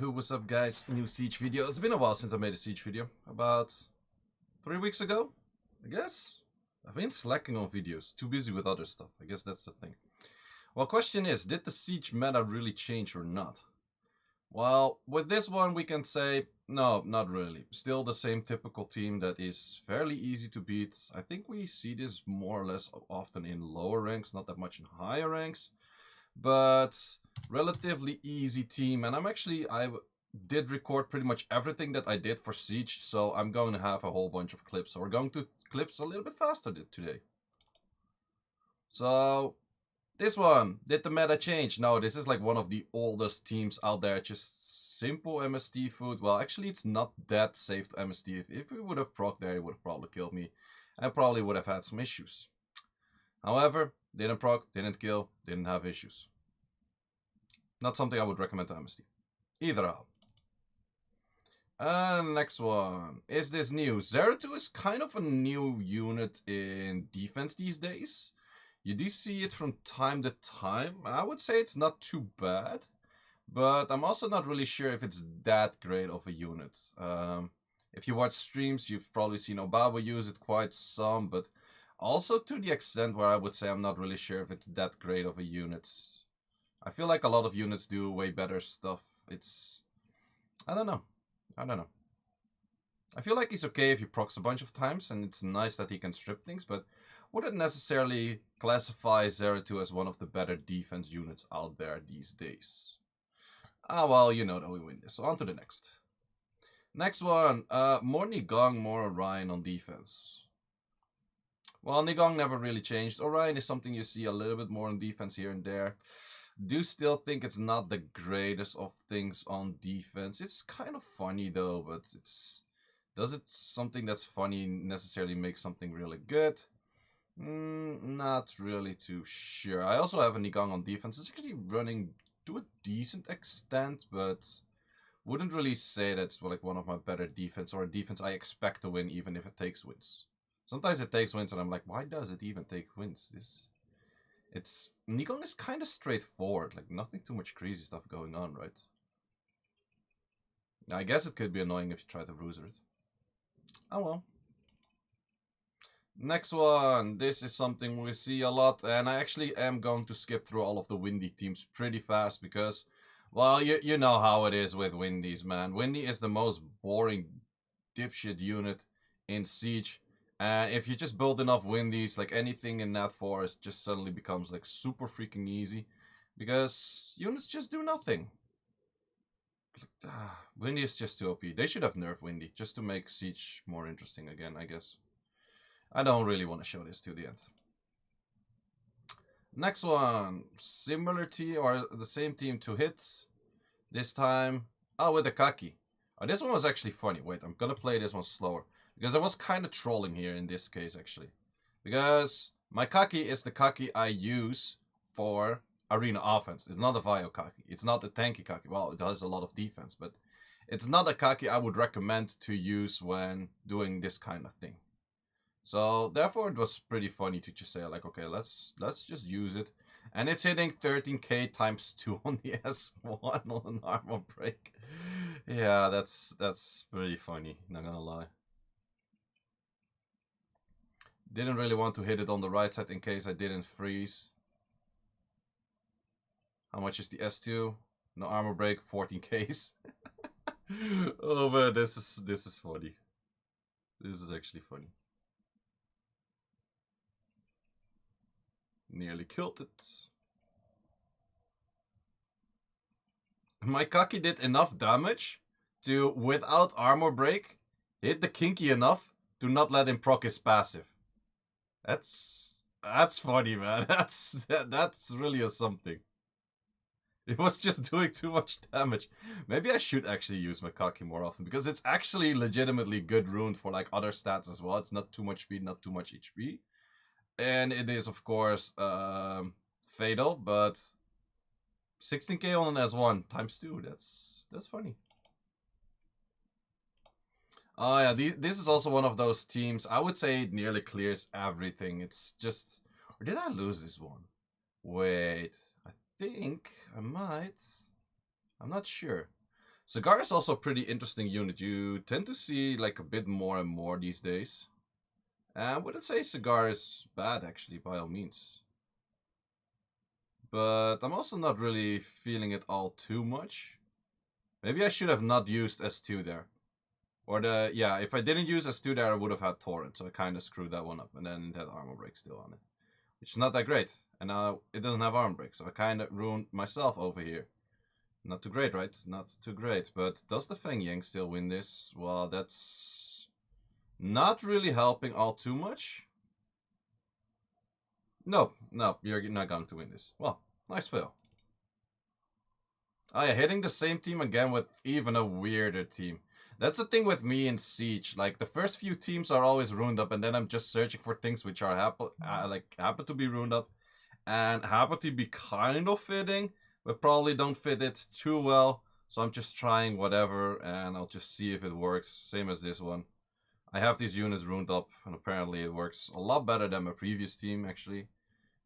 Who what's up, guys? New Siege video. It's been a while since I made a Siege video. About 3 weeks ago, I guess. I've been slacking on videos. Too busy with other stuff. I guess that's the thing. Well, question is, did the Siege meta really change or not? Well, with this one we can say, no, not really. Still the same typical team that is fairly easy to beat. I think we see this more or less often in lower ranks, not that much in higher ranks. But relatively easy team, and I did record pretty much everything that I did for Siege, so I'm going to have a whole bunch of clips. So we're going to clips a little bit faster today. So this one, did the meta change? No, this is like one of the oldest teams out there, just simple MSD food. Well, actually it's not that safe to MSD. If we would have proc there, it would have probably killed me. I probably would have had some issues. However, didn't proc, didn't kill, didn't have issues. Not something I would recommend to MSD. Either how. Next one. Is this new? Zeratu is kind of a new unit in defense these days. You do see it from time to time. I would say it's not too bad. But I'm also not really sure if it's that great of a unit. If you watch streams, you've probably seen Obaba use it quite some, but also to the extent where I would say I'm not really sure if it's that great of a unit. I feel like a lot of units do way better stuff. I don't know. I feel like he's okay if he procs a bunch of times, and it's nice that he can strip things, but wouldn't necessarily classify Zeratu as one of the better defense units out there these days. Ah, well, you know that we win this. So on to the next. Next one. More Negong, more Orion on defense. Well, Negong never really changed. Orion is something you see a little bit more on defense here and there. Do still think it's not the greatest of things on defense. It's kind of funny though, but does it something that's funny necessarily make something really good? Not really too sure. I also have a Negong on defense. It's actually running to a decent extent, but wouldn't really say that's like one of my better defense or a defense I expect to win even if it takes wins. Sometimes it takes wins and I'm like, why does it even take wins? Negong is kind of straightforward, like nothing too much crazy stuff going on, right? I guess it could be annoying if you try to bruiser it. Oh well. Next one. This is something we see a lot, and I actually am going to skip through all of the Windy teams pretty fast because, well, you know how it is with Windies, man. Windy is the most boring dipshit unit in Siege. And if you just build enough Windies, like anything in that forest just suddenly becomes like super freaking easy. Because units just do nothing. Windy is just too OP. They should have nerfed Windy just to make Siege more interesting again, I guess. I don't really want to show this to the end. Next one. Similar team or the same team to hit. This time, with the Kaki. Oh, this one was actually funny. Wait, I'm gonna play this one slower. Because I was kind of trolling here in this case, actually. Because my Kaki is the Kaki I use for arena offense. It's not a Vio Kaki. It's not a tanky Kaki. Well, it does a lot of defense, but it's not a Kaki I would recommend to use when doing this kind of thing. So, therefore, it was pretty funny to just say, like, okay, let's just use it. And it's hitting 13k times 2 on the S1 on an armor break. Yeah, that's pretty funny, not gonna lie. Didn't really want to hit it on the right side in case I didn't freeze. How much is the S2? No armor break, 14Ks. Oh man, this is funny. This is actually funny. Nearly killed it. My Kaki did enough damage to, without armor break, hit the Kinky enough to not let him proc his passive. That's funny, man. That's really a something. It was just doing too much damage. Maybe I should actually use my Kaki more often because it's actually legitimately good rune for like other stats as well. It's not too much speed, not too much HP, and it is of course fatal. But 16k on an S1 times 2. That's funny. Oh yeah, this is also one of those teams. I would say it nearly clears everything. It's just... Or did I lose this one? Wait, I think I might. I'm not sure. Cigar is also a pretty interesting unit. You tend to see like a bit more and more these days. And I wouldn't say Cigar is bad, actually, by all means. But I'm also not really feeling it all too much. Maybe I should have not used S2 there. Or yeah, if I didn't use S2 there, I would have had Torrent. So I kind of screwed that one up. And then it had armor break still on it. Which is not that great. And now it doesn't have armor break. So I kind of ruined myself over here. Not too great, right? Not too great. But does the Fang Yang still win this? Well, that's not really helping all too much. No, you're not going to win this. Well, nice fail. Oh yeah, hitting the same team again with even a weirder team. That's the thing with me in Siege. Like, the first few teams are always ruined up, and then I'm just searching for things which are happen to be ruined up, and happen to be kind of fitting, but probably don't fit it too well. So I'm just trying whatever, and I'll just see if it works. Same as this one. I have these units ruined up, and apparently it works a lot better than my previous team, actually.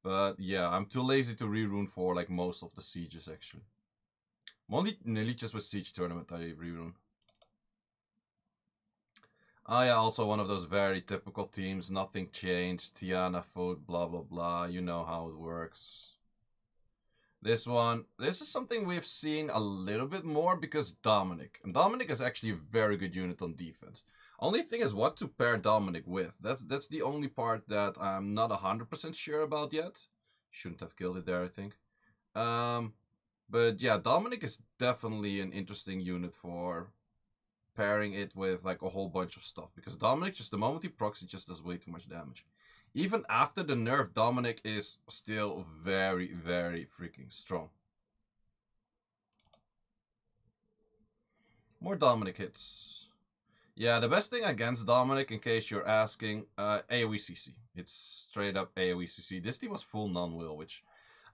But yeah, I'm too lazy to re-rune for like most of the sieges, actually. Only just with Siege Tournament I re-rune. Oh yeah, also one of those very typical teams. Nothing changed. Tiana food, blah blah blah. You know how it works. This is something we've seen a little bit more because Dominic. And Dominic is actually a very good unit on defense. Only thing is what to pair Dominic with. That's the only part that I'm not 100% sure about yet. Shouldn't have killed it there, I think. But yeah, Dominic is definitely an interesting unit for pairing it with like a whole bunch of stuff. Because Dominic, just the moment he procs, it just does way too much damage. Even after the nerf, Dominic is still very, very freaking strong. More Dominic hits. Yeah, the best thing against Dominic, in case you're asking, AOE CC. It's straight up AOE CC. This team was full non-will, which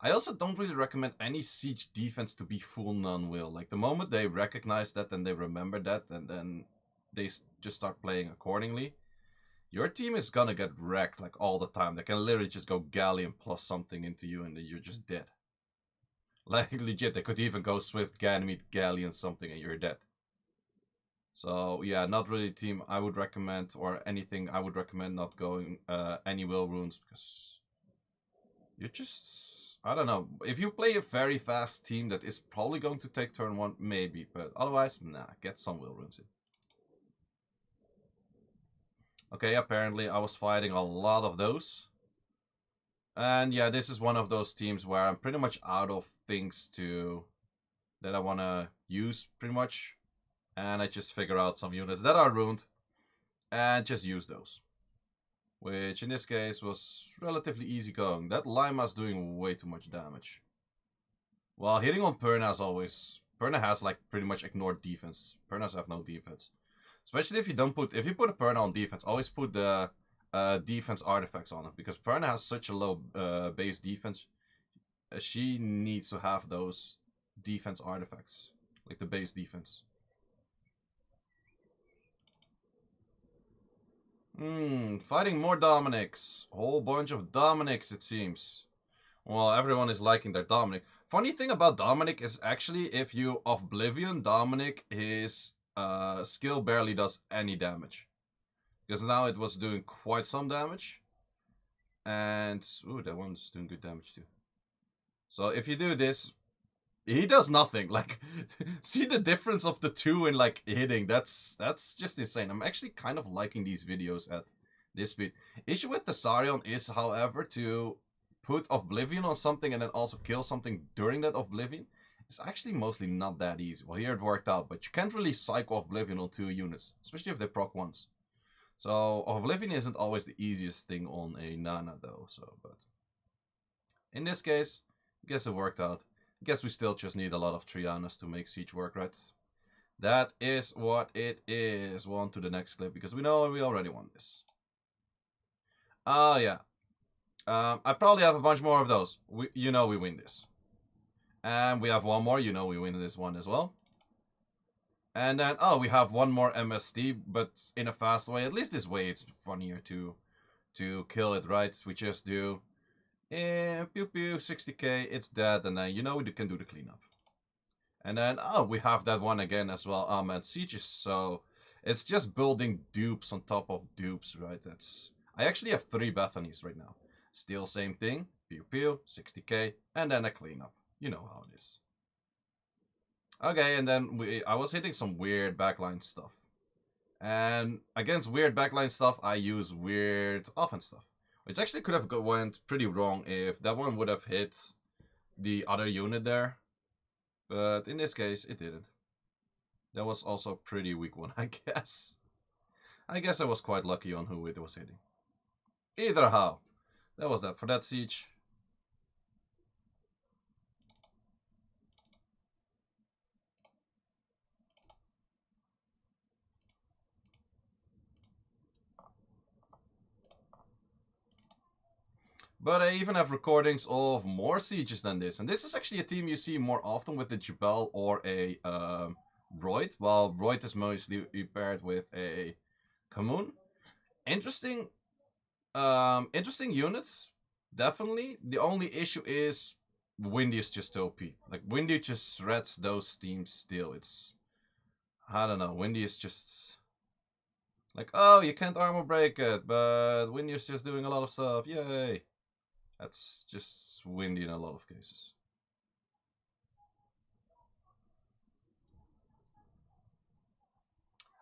I also don't really recommend any Siege defense to be full non-will. Like, the moment they recognize that and they remember that, and then they just start playing accordingly, your team is gonna get wrecked like all the time. They can literally just go Galleon plus something into you and then you're just dead. Like, legit, they could even go Swift Ganymede Galleon something and you're dead. So yeah, not really a team I would recommend, or anything I would recommend not going any will runes, because you're just, I don't know. If you play a very fast team that is probably going to take turn 1, maybe, but otherwise, nah, get some will runes in. Okay, apparently I was fighting a lot of those. And yeah, this is one of those teams where I'm pretty much out of things that I want to use, pretty much. And I just figure out some units that are ruined and just use those. Which in this case was relatively easy going. That Lima's doing way too much damage. Well, hitting on Perna is always... Perna has like pretty much ignored defense. Pernas have no defense. Especially if you put a Perna on defense, always put the defense artifacts on it. Because Perna has such a low base defense. She needs to have those defense artifacts. Like the base defense. Fighting more Dominics. A whole bunch of Dominics, it seems. Well, everyone is liking their Dominic. Funny thing about Dominic is actually if you Oblivion Dominic, his skill barely does any damage. Because now it was doing quite some damage. And, ooh, that one's doing good damage too. So if you do this, he does nothing. Like, see the difference of the two in like hitting. That's just insane. I'm actually kind of liking these videos at this speed. Issue with the Sarion is, however, to put Oblivion on something and then also kill something during that Oblivion. It's actually mostly not that easy. Well, here it worked out, but you can't really cycle Oblivion on 2 units, especially if they proc once. So Oblivion isn't always the easiest thing on a Nana though. So, but in this case, I guess it worked out. I guess we still just need a lot of Trianas to make Siege work, right? That is what it is. On to the next clip, because we know we already won this. Oh, yeah. I probably have a bunch more of those. You know we win this. And we have one more. You know we win this one as well. And then, oh, we have one more MSD, but in a fast way. At least this way it's funnier to kill it, right? We just do... pew pew, 60k, it's dead, and then you know we can do the cleanup. And then, oh, we have that one again as well. And Sieges, so it's just building dupes on top of dupes, right? I actually have 3 Bethanies right now. Still same thing, pew pew, 60k, and then a cleanup. You know how it is. Okay, and then I was hitting some weird backline stuff. And against weird backline stuff, I use weird offense stuff. Which actually could have went pretty wrong if that one would have hit the other unit there. But in this case, it didn't. That was also a pretty weak one, I guess. I guess I was quite lucky on who it was hitting. Either how. That was that for that siege. But I even have recordings of more sieges than this. And this is actually a team you see more often with the Jubel or a Royd. Well, Royd is mostly paired with a Kamun. Interesting units, definitely. The only issue is Windy is just OP. Like, Windy just shreds those teams still. I don't know, Windy is just... Like, oh, you can't armor break it, but Windy is just doing a lot of stuff, yay! That's just Windy in a lot of cases.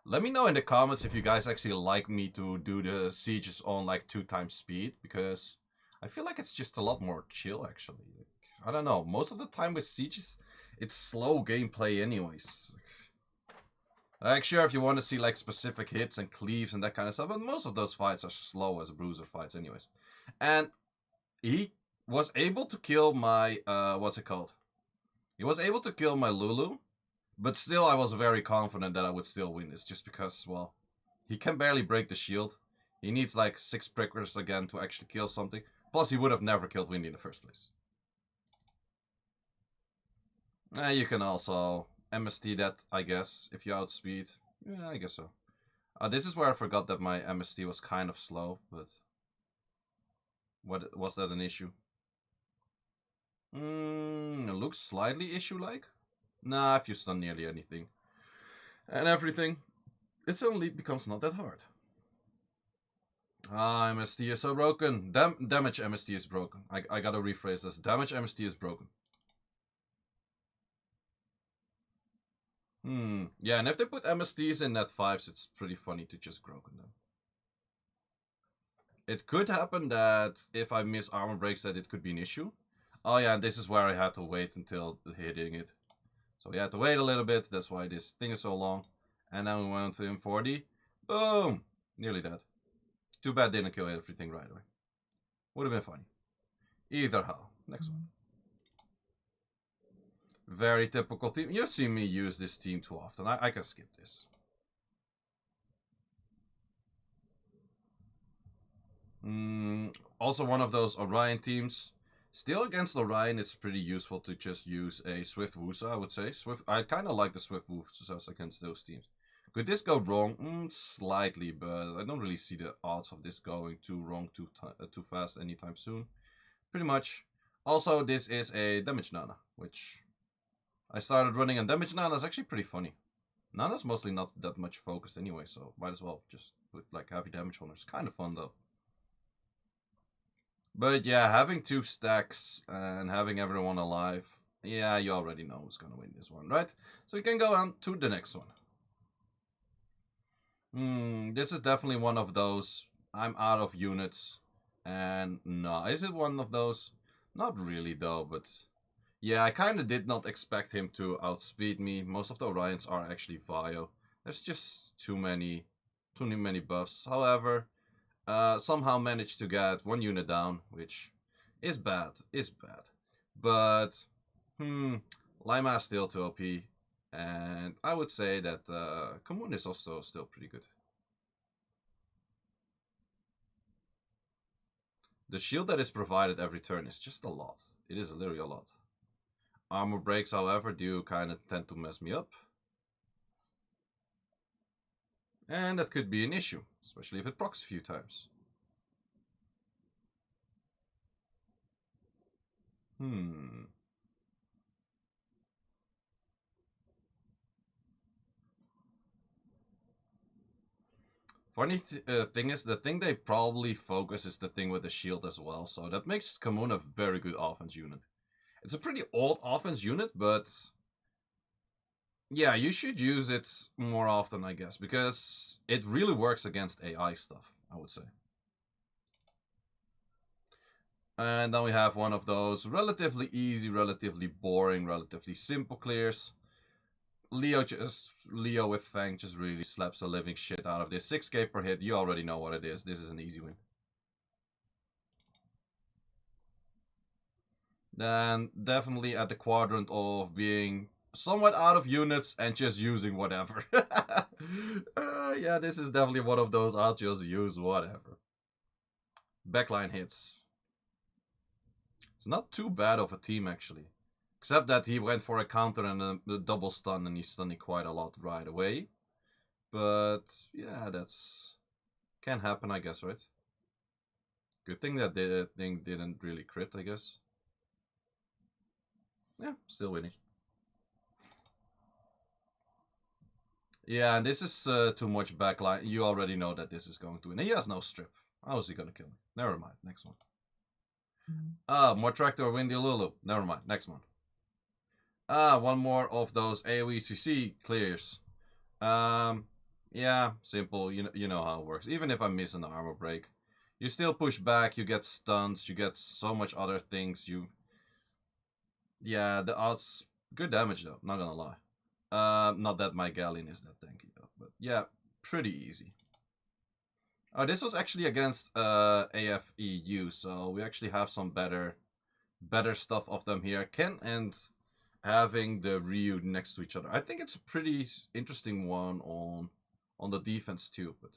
Let me know in the comments if you guys actually like me to do the sieges on like 2 times speed, because I feel like it's just a lot more chill actually. Like, I don't know, most of the time with sieges, it's slow gameplay anyways. Like, sure, if you want to see like specific hits and cleaves and that kind of stuff, but most of those fights are slow as bruiser fights anyways. And he was able to kill my, what's it called? He was able to kill my Lulu, but still I was very confident that I would still win this, just because, well, he can barely break the shield. He needs like 6 prickers again to actually kill something. Plus, he would have never killed Windy in the first place. You can also MSD that, I guess, if you outspeed. Yeah, I guess so. This is where I forgot that my MSD was kind of slow, but... Was that an issue? It looks slightly issue-like. Nah, if you stun nearly anything. And everything, it suddenly becomes not that hard. MSD is so broken. Damage MSD is broken. I gotta rephrase this. Damage MSD is broken. Yeah, and if they put MSDs in net 5s, it's pretty funny to just broken them. It could happen that if I miss armor breaks that it could be an issue. Oh yeah, and this is where I had to wait until hitting it. So we had to wait a little bit, that's why this thing is so long. And then we went to M40. Boom! Nearly dead. Too bad didn't kill everything right away. Would have been funny. Either how. Next one. Very typical team. You see me use this team too often. I can skip this. Also one of those Orion teams. Still against Orion, it's pretty useful to just use a Swift Wusa, I would say. I kind of like the Swift Wusas against those teams. Could this go wrong? Slightly, but I don't really see the odds of this going too wrong too fast anytime soon. Pretty much. Also, this is a damage Nana, which I started running, and damage Nana is actually pretty funny. Nana's mostly not that much focused anyway, so might as well just put like heavy damage on her. It's kind of fun though. But yeah, having 2 stacks and having everyone alive, yeah, you already know who's gonna win this one, right? So we can go on to the next one. This is definitely one of those, I'm out of units, and no, is it one of those? Not really though, but yeah, I kind of did not expect him to outspeed me. Most of the Orions are actually Vio. There's just too many buffs. However, somehow managed to get 1 unit down, which is bad, But, Lima is still too OP, and I would say that Kamun is also still pretty good. The shield that is provided every turn is just a lot. It is literally a lot. Armor breaks, however, do kind of tend to mess me up. And that could be an issue, especially if it procs a few times. Funny thing is, the thing they probably focus is the thing with the shield as well, so that makes Kamun a very good offense unit. It's a pretty old offense unit, but yeah, you should use it more often, I guess, because it really works against AI stuff, I would say. And now we have one of those relatively easy, relatively boring, relatively simple clears. Leo with Fang just really slaps the living shit out of this. 6k per hit, you already know what it is. This is an easy win. Then definitely at the quadrant of being somewhat out of units and just using whatever. Yeah, this is definitely one of those I'll just use whatever. Backline hits. It's not too bad of a team actually. Except that he went for a counter and a double stun and he's stunning quite a lot right away. But yeah, that's can happen, I guess, right? Good thing that the thing didn't really crit, I guess. Yeah, still winning. Yeah, and this is too much backline. You already know that this is going to win. And he has no strip. How is he gonna kill me? Never mind. Next one. More tractor Windy Lulu. Never mind. Next one. One more of those AOE CC clears. Yeah, simple. You know how it works. Even if I miss an armor break, you still push back. You get stuns. You get so much other things. Yeah, the odds. Good damage though. Not gonna lie. Not that my Galleon is that tanky though, but yeah, pretty easy. This was actually against AFEU, so we actually have some better stuff of them here. Ken and having the Ryu next to each other. I think it's a pretty interesting one on the defense too, but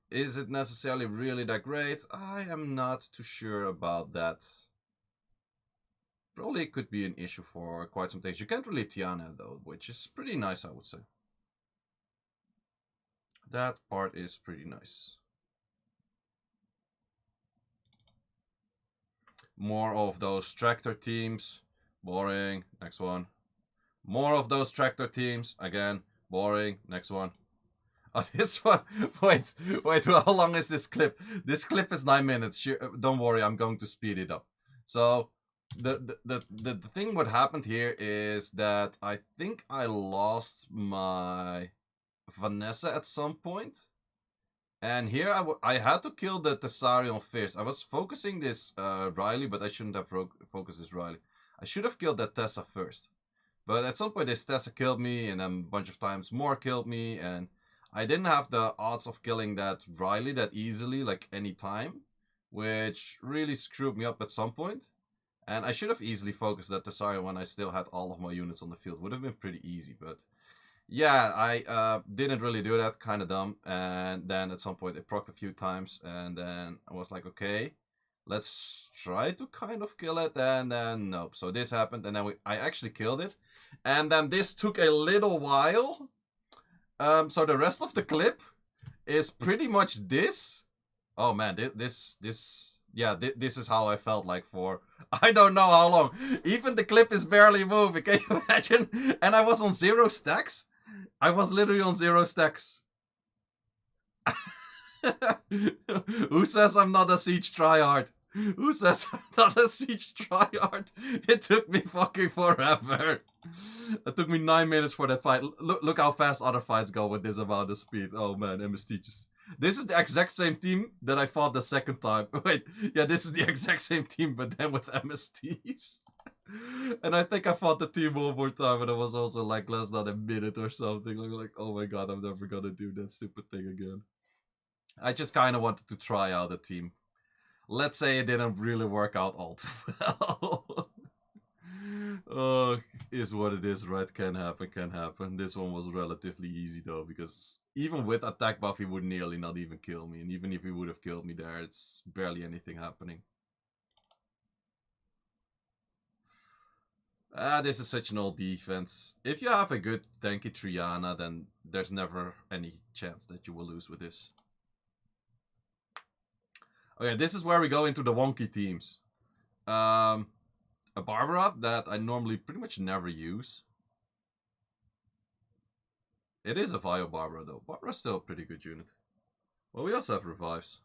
is it necessarily really that great? I am not too sure about that. Probably could be an issue for quite some things. You can't really Tiana though, which is pretty nice, I would say. That part is pretty nice. More of those tractor teams. Boring. Next one. More of those tractor teams. Again. Boring. Next one. Oh, this one. Wait. How long is this clip? This clip is 9 minutes. Don't worry. I'm going to speed it up. So, the thing what happened here is that I think I lost my Vanessa at some point. And here I had to kill the Thessarion first. I was focusing this Riley, but I shouldn't have focused this Riley. I should have killed that Tessa first. But at some point this Tessa killed me, and then a bunch of times more killed me, and I didn't have the odds of killing that Riley that easily, like any time, which really screwed me up at some point. And I should have easily focused that Thessarion when I still had all of my units on the field. Would have been pretty easy, but yeah, I didn't really do that, kind of dumb. And then at some point it procced a few times, and then I was like, okay, let's try to kind of kill it, and then nope. So this happened, and then I actually killed it, and then this took a little while. So the rest of the clip is pretty much this. Oh man, this is how I felt like for I don't know how long. Even the clip is barely moving. Can you imagine? And I was on 0 stacks. I was literally on 0 stacks. Who says I'm not a siege tryhard? Who says I'm not a siege tryhard? It took me fucking forever. It took me 9 minutes for that fight. Look how fast other fights go with this amount of speed. Oh man, MST just... This is the exact same team that I fought the second time. Wait, yeah, this is the exact same team, but then with MSTs. And I think I fought the team one more time, and it was also like less than a minute or something. Like, oh my god, I'm never gonna do that stupid thing again. I just kind of wanted to try out the team. Let's say it didn't really work out all too well. Oh, is what it is, right? Can happen. This one was relatively easy though, because even with attack buff, he would nearly not even kill me. And even if he would have killed me there, it's barely anything happening. This is such an old defense. If you have a good tanky Triana, then there's never any chance that you will lose with this. Okay, this is where we go into the wonky teams. A Barbara that I normally pretty much never use. It is a Vio Barbara though. Barbara's still a pretty good unit. Well, we also have revives.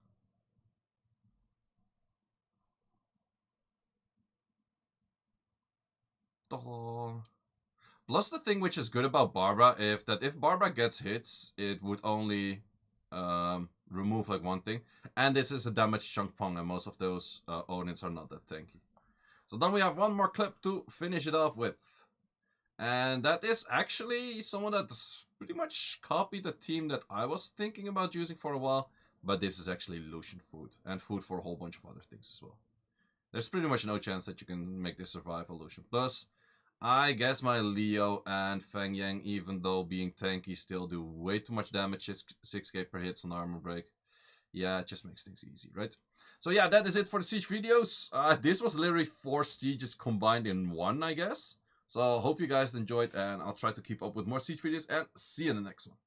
Oh. Plus the thing which is good about Barbara, if Barbara gets hits, it would only remove like one thing. And this is a damage chunk pong, and most of those Odins are not that tanky. So then we have one more clip to finish it off with. And that is actually someone that's pretty much copied the team that I was thinking about using for a while. But this is actually illusion food, and food for a whole bunch of other things as well. There's pretty much no chance that you can make this survive illusion. Plus, I guess my Leo and Fang Yang, even though being tanky, still do way too much damage, 6k per hits on armor break. Yeah, it just makes things easy, right? So yeah, that is it for the Siege videos. This was literally 4 Sieges combined in one, I guess. So hope you guys enjoyed, and I'll try to keep up with more Siege videos, and see you in the next one.